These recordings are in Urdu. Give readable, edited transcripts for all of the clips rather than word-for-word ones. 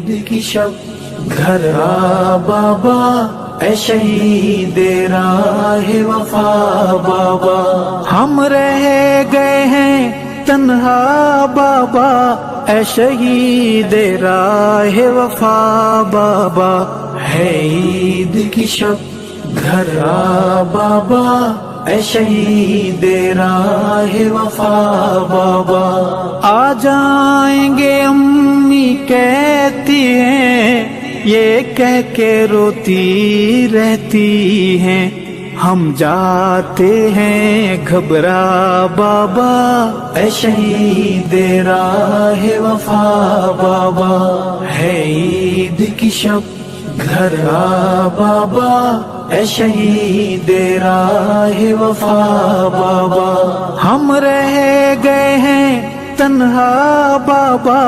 عید کی شب گھر آ بابا، اے شہید راہ وفا بابا، ہم رہ گئے ہیں تنہا بابا، اے شہید راہ وفا بابا، ہے عید کی شب گھر آ بابا، اے شہید راہ وفا بابا، آ جائیں گے امی کہتی ہیں، یہ کہہ کے روتی رہتی ہیں، ہم جاتے ہیں گھبرا بابا، اے شہید راہ وفا بابا، ہے عید کی شب گھر آ بابا، اے شہید راہ وفا بابا، ہم رہ گئے ہیں تنہا بابا،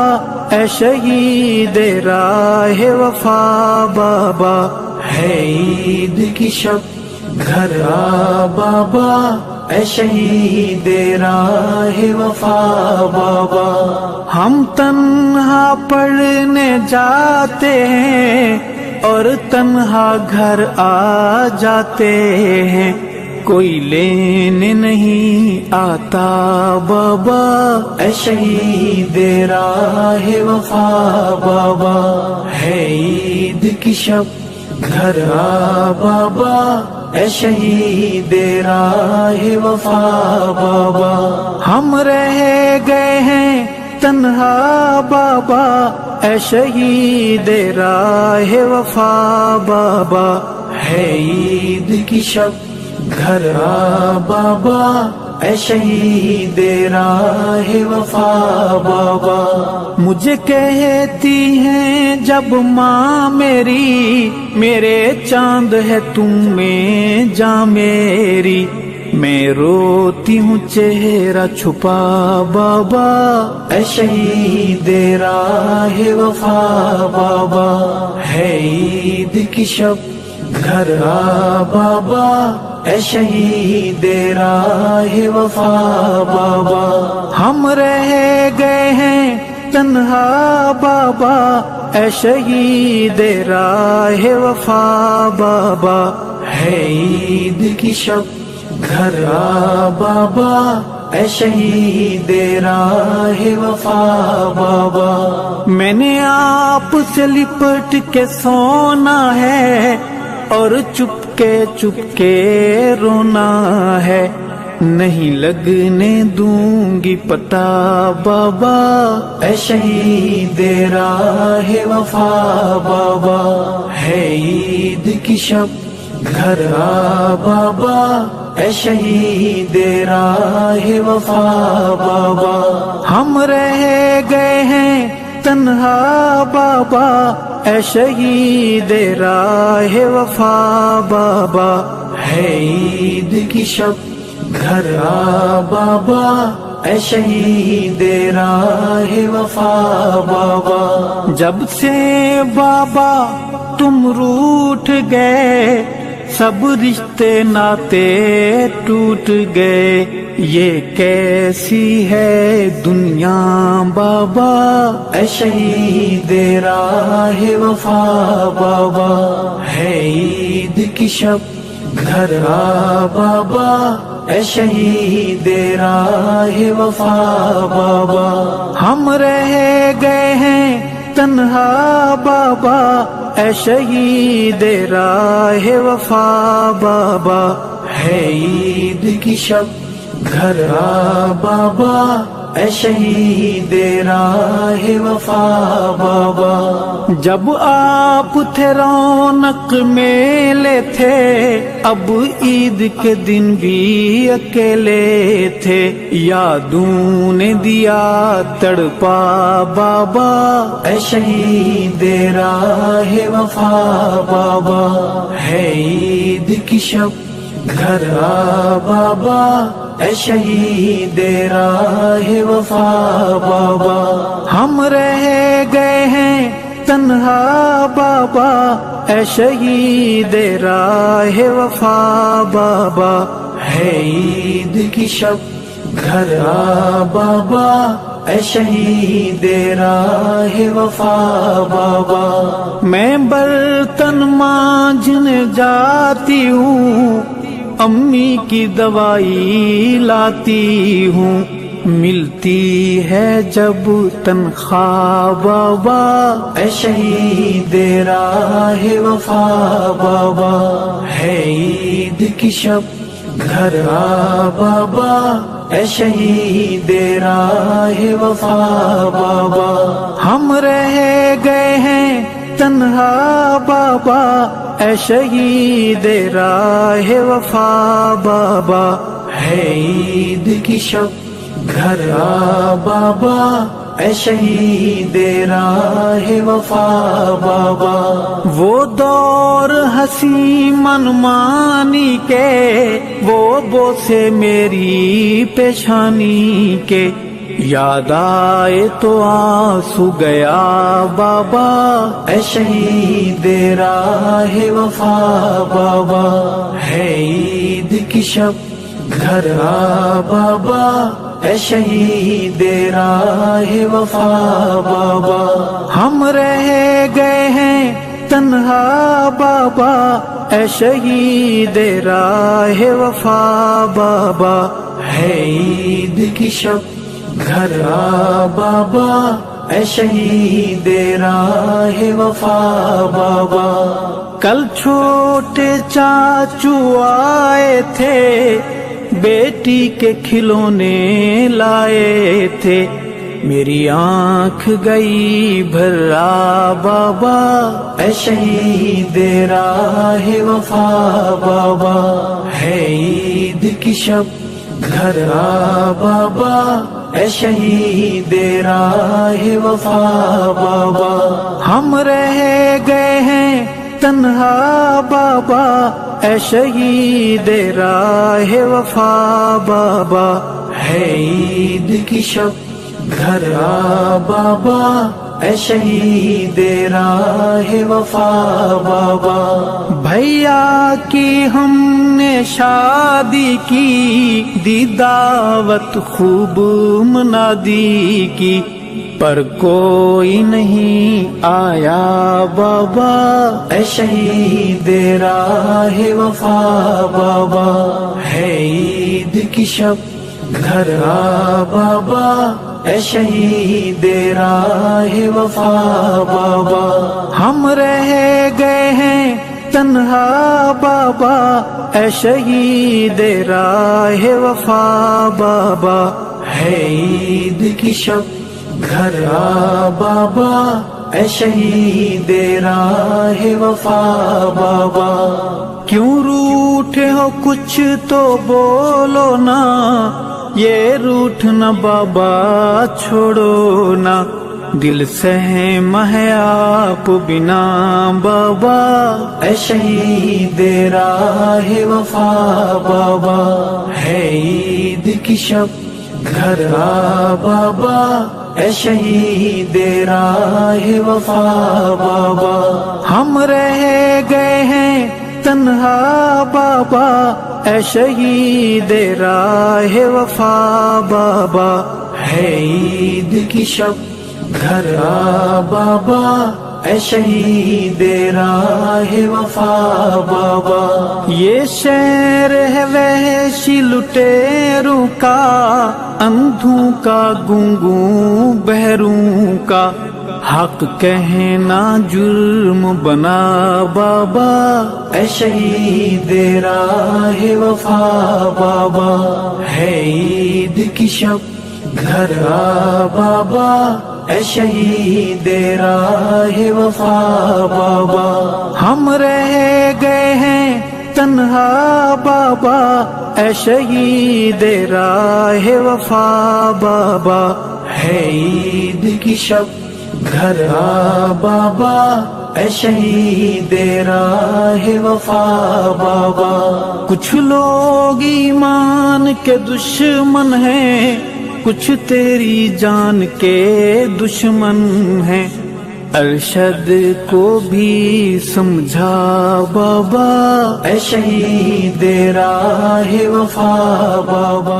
اے شہید راہ وفا بابا، ہے عید کی شب گھر آ بابا، اے شہید راہ وفا بابا، ہم تنہا پڑھنے جاتے ہیں اور تنہا گھر آ جاتے ہیں، کوئی لینے نہیں آتا بابا، اے شہید راہ وفا بابا، ہے عید کی شب گھر آ بابا، اے شہید راہ وفا بابا، ہم رہ گئے ہیں تنہا بابا، اے شہید راہ وفا بابا، ہے عید کی شب گھر آ بابا، اے شہید راہ وفا بابا، مجھے کہتی ہیں جب ماں میری، میرے چاند ہے تم میں جاں میری، میں روتی ہوں چہرہ چھپا بابا، اے شہید راہ وفا بابا، ہے عید کی شب گھر آ بابا، اے شہید راہ وفا بابا، ہم رہ گئے ہیں تنہا بابا، اے شہید راہ وفا بابا، ہے عید کی شب گھر آ بابا، اے شہید راہ وفا بابا، میں نے آپ سے لپٹ کے سونا ہے اور چپ کے رونا ہے، نہیں لگنے دوں گی پتہ بابا، اے شہید راہ وفا بابا، ہے عید کی شب گھر آ بابا، اے شہید راہ وفا بابا، ہم رہ گئے ہیں تنہا بابا، اے شہید راہ وفا بابا، ہے عید کی شب گھر آ بابا، اے شہید راہ وفا بابا، جب سے بابا تم روٹھ گئے، سب رشتے ناتے ٹوٹ گئے، یہ کیسی ہے دنیا بابا، اے شہید راہ وفا بابا، ہے عید کی شب گھر آ بابا، اے شہید راہ وفا بابا، ہم رہ گئے ہیں تنہا بابا، اے شہید راہ وفا بابا، ہے عید کی شب گھر آ بابا، اے شہید راہ وفا بابا، جب آپ تھے رونق میلے تھے، اب عید کے دن بھی اکیلے تھے، یادوں نے دیا تڑپا بابا، اے شہید راہ وفا بابا، ہے عید کی شب گھر آ بابا، اے شہید راہ وفا بابا، ہم رہ گئے ہیں تنہا بابا، اے شہید راہ وفا بابا، ہے عید کی شب گھر آ بابا، اے شہید راہ وفا بابا. میں برتن مانجنے جاتی ہوں، امی کی دوائی لاتی ہوں، ملتی ہے جب تنخواہ بابا. اے شہید راہ وفا بابا. ہے عید کی شب گھر آ بابا. اے شہید راہ وفا بابا. ہم رہ گئے ہیں تنہا بابا. اے شہید راہ وفا بابا. ہے عید کی شب گھر آ بابا. اے شہید راہ وفا بابا. وہ دور ہنسی منمانی کے، وہ بوسے میری پیشانی کے، یاد آئے تو آنسو گیا بابا. اے شہید راہ وفا بابا. ہے عید کی شب گھر آ بابا. اے شہید راہ وفا بابا. ہم رہ گئے ہیں تنہا بابا. اے شہید راہ وفا بابا. ہے عید کی شب گھر آ بابا. اے شہید راہ وفا بابا. کل چھوٹے چاچو آئے تھے، بیٹی کے کھلونے لائے تھے، میری آنکھ گئی بھرا بابا. اے شہید راہ وفا بابا. ہے عید کی شب گھر آ بابا. اے شہید راہ وفا بابا. ہم رہ گئے ہیں تنہا بابا. اے شہید راہ وفا بابا. ہے عید کی شب گھر آ بابا. اے شہید راہ وفا بابا. بھیا کی ہم نے شادی کی، دی دعوت خوب منادی کی، پر کوئی نہیں آیا بابا. اے شہید راہ وفا بابا. ہے عید کی شب گھر آ بابا. اے شہید راہ وفا بابا. ہم رہ گئے ہیں تنہا بابا. اے شہید راہ وفا بابا. ہے عید کی شب گھر آ بابا. اے شہید راہ وفا بابا. کیوں روٹھے ہو کچھ تو بولو نا، یہ روٹھنا بابا چھوڑو نا، دل سہم ہے آپ بنا بابا. اے شہید راہ وفا بابا. ہے عید کی شب گھر آ بابا. اے شہید راہ وفا بابا. ہم رہ گئے ہیں تنہا بابا. اے شہید راہ وفا بابا. ہے عید کی شب گھر آ بابا. اے شہید راہ وفا بابا. یہ شہر ہے وحشی لٹیروں کا، اندھوں کا گونگوں بہروں کا، حق کہنا جرم بنا بابا. اے شہید راہ وفا بابا. ہے عید کی شب گھر آ بابا. اے شہید راہ وفا بابا. ہم رہ گئے ہیں تنہا بابا. اے شہید راہ وفا بابا. ہے عید کی شب گھر آ بابا. اے شہید راہ وفا بابا. کچھ لوگ ایمان کے دشمن ہیں، کچھ تیری جان کے دشمن ہیں، ارشد کو بھی سمجھا بابا. اے شہید راہ وفا بابا.